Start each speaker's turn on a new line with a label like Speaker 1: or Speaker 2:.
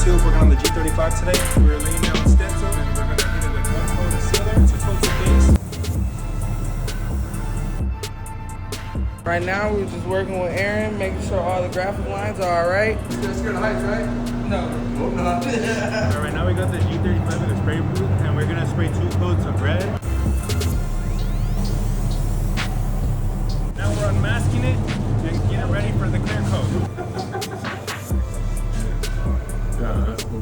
Speaker 1: tube working on the G35 today. We're laying down stencil and we're going to hit it with 1 coat of sealer, 2 coats of base.
Speaker 2: Right now, we're just working with Aaron, making sure all the graphic lines are all right.
Speaker 3: You guys scared of heights, right?
Speaker 2: No.
Speaker 3: Hope not.
Speaker 1: Right now we got the G35 with the spray booth and we're going to spray 2 coats of red. Now we're unmasking it and get it ready for the clear coat.
Speaker 3: Yeah, that's cool.